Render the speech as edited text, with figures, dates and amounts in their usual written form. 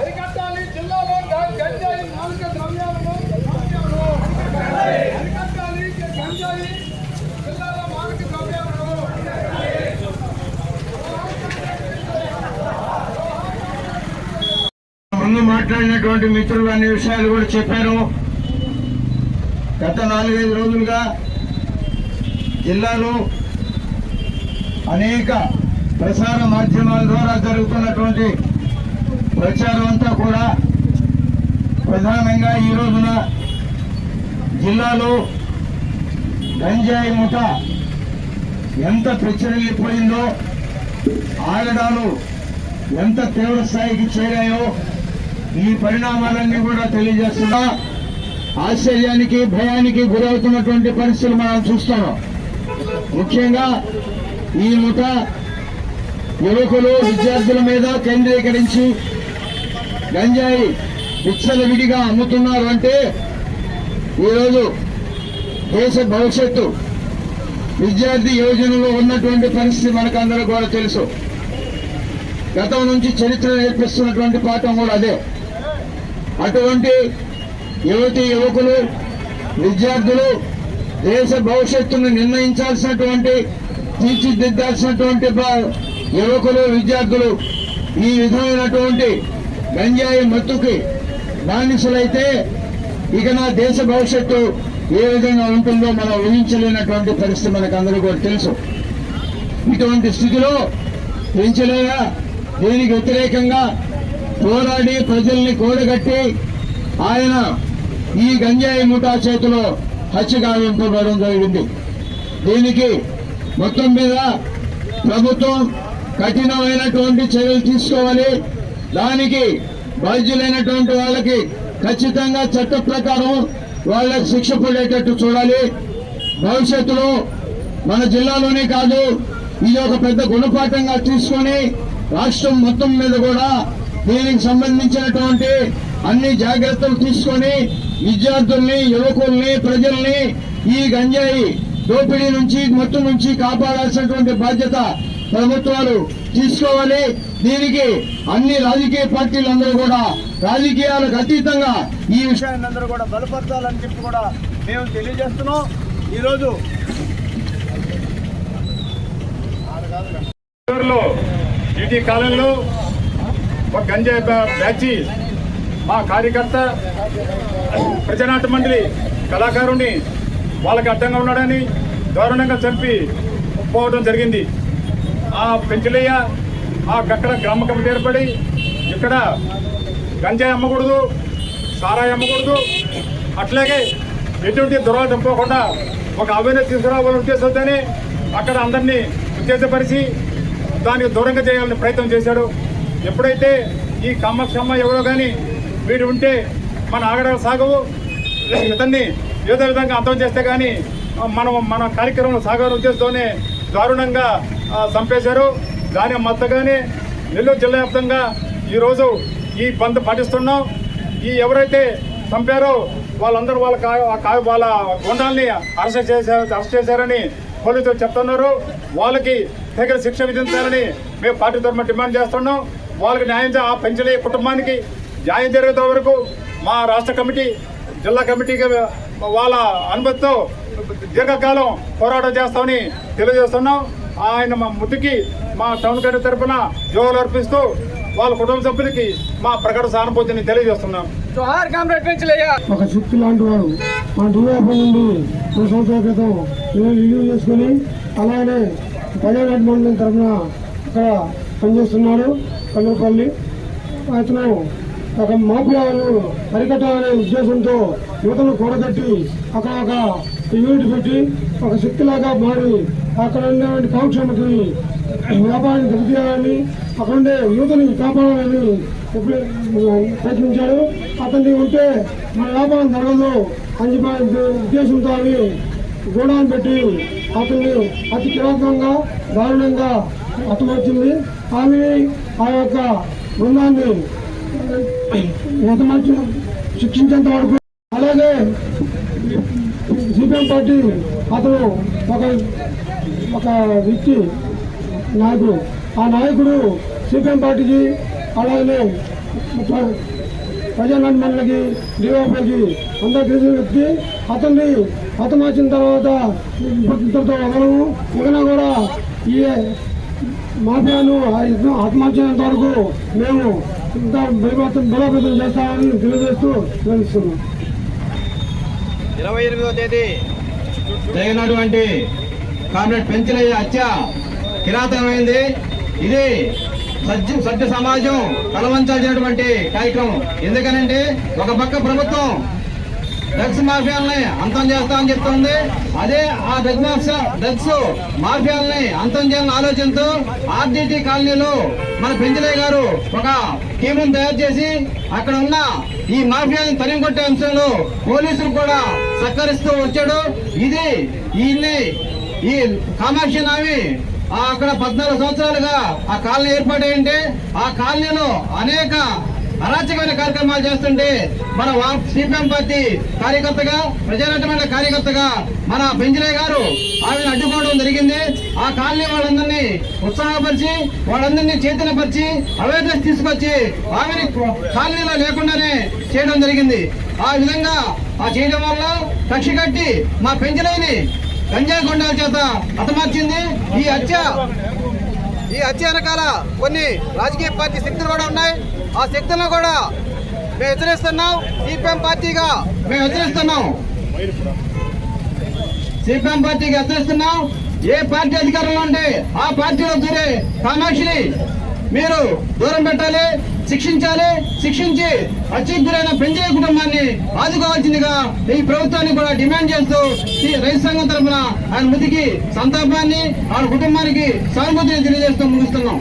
అరికట్టాలి జిల్లాలో గంజాయి మాదక ద్రవ్యాలను అరికట్టాలి గంజాయి జిల్లాలో మాదక ద్రవ్యాలను ముందు మాట్లాడినటువంటి మిత్రులు అన్ని విషయాలు కూడా చెప్పారు. గత 4-5 రోజులుగా జిల్లాలో అనేక ప్రసార మాధ్యమాల ద్వారా జరుగుతున్నటువంటి ప్రచారం అంతా కూడా ప్రధానంగా ఈ రోజున జిల్లాలో గంజాయి ముఠ ఎంత పెచ్చరిల్లిపోయిందో, ఆగడాలు ఎంత తీవ్ర స్థాయికి చేరాయో ఈ పరిణామాలన్నీ కూడా తెలియజేస్తున్నా ఆశ్చర్యానికి భయానికి గురవుతున్నటువంటి పరిస్థితులు మనం చూస్తున్నాం. ముఖ్యంగా ఈ ముఠ యువకులు విద్యార్థుల మీద కేంద్రీకరించి గంజాయి విచ్చలవిడిగా అమ్ముతున్నారు అంటే ఈరోజు దేశ భవిష్యత్తు విద్యార్థి యువజనంలో ఉన్నటువంటి పరిస్థితి మనకందరూ కూడా తెలుసు. గతం నుంచి చరిత్ర నేర్పిస్తున్నటువంటి పాఠం కూడా అదే. అటువంటి యువతి యువకులు విద్యార్థులు దేశ భవిష్యత్తును నిర్ణయించాల్సినటువంటి తీర్చిదిద్దాల్సినటువంటి యువకులు విద్యార్థులు ఈ విధమైనటువంటి గంజాయి మత్తుకి బానిసలైతే ఇక నా దేశ భవిష్యత్తు ఏ విధంగా ఉంటుందో మనం ఊహించలేనటువంటి పరిస్థితి మనకు అందరూ కూడా తెలుసు. ఇటువంటి స్థితిలో పెంచలేదా దీనికి వ్యతిరేకంగా పోరాడి ప్రజల్ని కూడగట్టి ఆయన ఈ గంజాయి ముఠా చేతిలో హత్యగావింపబడడం జరిగింది. దీనికి మొత్తం మీద ప్రభుత్వం కఠినమైనటువంటి చర్యలు తీసుకోవాలి. దానికి బాధ్యులైనటువంటి వాళ్ళకి ఖచ్చితంగా చట్ట ప్రకారం వాళ్ళకి శిక్ష పడేటట్టు చూడాలి. భవిష్యత్తులో మన జిల్లాలోనే కాదు, ఇది ఒక పెద్ద గుణపాఠంగా తీసుకొని రాష్ట్రం మొత్తం మీద కూడా దీనికి సంబంధించినటువంటి అన్ని జాగ్రత్తలు తీసుకొని విద్యార్థుల్ని యువకుల్ని ప్రజల్ని ఈ గంజాయి దోపిడీ నుంచి మత్తు నుంచి కాపాడాల్సినటువంటి బాధ్యత ప్రభుత్వాలు తీసుకోవాలి. దీనికి అన్ని రాజకీయ పార్టీలందరూ కూడా రాజకీయాలకు అతీతంగా ఈ విషయాన్ని అందరూ కూడా బలపరచాలని చెప్పి కూడా మేము తెలియజేస్తున్నాం. ఈరోజు ఈటీ కాలంలో ఒక గంజాయి బ్యాచి మా కార్యకర్త ప్రజానాట్య మండలి కళాకారుని వాళ్ళకి అడ్డంగా ఉన్నాడని దారుణంగా చంపి పోవడం జరిగింది. ఆ పెంచలయ్య అక్కడ గ్రామ కమిటీ ఏర్పడి ఇక్కడ గంజాయి అమ్మకూడదు, సారాయి అమ్మకూడదు, అట్లాగే ఎటువంటి దురాలు చంపకుండా ఒక అవేర్నెస్ తీసుకురావాలని ఉద్దేశంతోనే అక్కడ అందరినీ ఉత్తేజపరిచి దానికి దూరంగా చేయాలని ప్రయత్నం చేశాడు. ఎప్పుడైతే ఈ కమ్మక్షమ్మ ఎవరో కానీ వీడు ఉంటే మన ఆగడాలు సాగవు, ఇతన్ని ఏదో విధంగా అంతం చేస్తే కానీ మన కార్యక్రమం సాగని ఉద్దేశంతోనే దారుణంగా చంపేశారు. దాని మద్దతుగానే నెల్లూరు జిల్లా వ్యాప్తంగా ఈరోజు ఈ బంద్ పాటిస్తున్నాం. ఈ ఎవరైతే చంపారో వాళ్ళందరూ వాళ్ళ గుండాల్ని అరెస్ట్ చేశారని పోలీసులు చెప్తున్నారు. వాళ్ళకి తగిన శిక్ష విధించాలని మేము పార్టీ తరఫున డిమాండ్ చేస్తున్నాం. వాళ్ళకి న్యాయం ఆ పెంచలే కుటుంబానికి న్యాయం జరిగేంత వరకు మా రాష్ట్ర కమిటీ జిల్లా కమిటీకి వాళ్ళ అనుమతితో దీర్ఘకాలం పోరాటం చేస్తామని తెలియజేస్తున్నాం. ఆయన మా ముద్దుకి మా టౌన్ కమిటీ తరఫున జోహార్లు అర్పిస్తూ వాళ్ళ కుటుంబ సభ్యులకి మా ప్రకట సానుభూతిని తెలియజేస్తున్నాం. ఒక శక్తి లాంటి వాడు మా దూరాపు నుండి 2 సంవత్సరాల క్రితం రిలీవ్ చేసుకుని అలానే ప్రజానాట్య మండలం తరఫున ఇక్కడ పనిచేస్తున్నాడు. కల్లూరుపల్లి అతను ఒక మాఫియాలను అరికట్టాలనే ఉద్దేశంతో యువతను కూడగట్టి అక్కడ ఒక యూనిట్ పెట్టి ఒక శక్తిలాగా మారి అక్కడ ఉన్నటువంటి కాంక్షమతిని వ్యాపారాన్ని దెబ్బతీయాలని అక్కడ ఉండే యువతని కాపాడాలని ఎప్పుడు ప్రయత్నించాడు. అతన్ని ఉంటే మన వ్యాపారం జరగదు అని ఉద్దేశంతో అని గోడాన్ని పెట్టి అతన్ని అతి కిరాతకంగా దారుణంగా హతమార్చింది. ఆమె ఆ యొక్క బృందాన్ని హతమార్చి శిక్షించేంత వరకు. అలాగే సిపిఎం పార్టీ అతను ఒక వ్యక్తి నాయకుడు. ఆ నాయకుడు సిపిఎం పార్టీకి అలాగే ప్రజానాట్మలకి డివైపీకి అందరూ తెలిసిన వ్యక్తి. అతన్ని హతమార్చిన తర్వాత ఇతరులతో వదలము. ఇకనా కూడా ఈ మాఫియాను హతమార్చినంత వరకు మేము ఇంత బలోపేతం చేస్తామని తెలియజేస్తూ వివరిస్తున్నాం. 28వ తేదీ జరిగినటువంటి కామ్రేడ్ పెంచలయ్య హత్య కిరాతకమైంది. ఇది సత్య సమాజం తలవంచాల్సినటువంటి కార్యక్రమం. ఎందుకనంటే ఒక పక్క ప్రభుత్వం డ్రగ్స్ మాఫియాలని అంతం చేస్తామని చెప్తుంది. అదే ఆ డ్రగ్స్ మాఫియాలని అంతం చేయాలని ఆలోచనతో ఆర్డిటి కాలనీలో మన పెంచలయ్య గారు ఒక టీమును తయారు చేసి అక్కడ ఉన్న ఈ మాఫియాని తరిమి కొట్టే అంశంలో పోలీసులు కూడా సహకరిస్తూ వచ్చాడు. ఇది ఈ కామాక్షి నామి అక్కడ 14 సంవత్సరాలుగా ఆ కాలనీ ఏర్పాటైంటే ఆ కాలనీలో అనేక అరాచకమైన కార్యక్రమాలు చేస్తుంటే మన సిపిఎం పార్టీ కార్యకర్తగా ప్రజానాట్యమైన కార్యకర్తగా మన పెంచలయ్య గారు ఆమెను అడ్డుకోవడం జరిగింది. ఆ కాలనీ వాళ్ళందరినీ ఉత్సాహపరిచి వాళ్ళందరినీ చైతన్యపరిచి అవేర్నెస్ తీసుకొచ్చి ఆమెని కాలనీలో లేకుండానే చేయడం జరిగింది. ఆ విధంగా చేయడం వల్ల కక్ష కట్టి మా పెంచలయ్యని గంజాయి కొండాల చేత హతమార్చింది. ఈ హత్య వెనకాల కొన్ని రాజకీయ పార్టీ శక్తులు కూడా ఉన్నాయి. ఆ శక్తులను కూడా మేము హెచ్చరిస్తున్నాం. సిపిఎం పార్టీగా మేము హెచ్చరిస్తున్నాం. ఏ పార్టీ అధికారంలో ఉంటే ఆ పార్టీలో దూరే కామాక్షిని మీరు దూరం పెట్టాలి, శిక్షించాలి. శిక్షించి హత్యకు గురైన పెంచలయ్య కుటుంబాన్ని ఆదుకోవాల్సిందిగా ఈ ప్రభుత్వాన్ని కూడా డిమాండ్ చేస్తూ రైతు సంఘం తరఫున ఆయన మృతికి సంతాపాన్ని, ఆయన కుటుంబానికి సానుభూతిని తెలియజేస్తూ ముగిస్తున్నాం.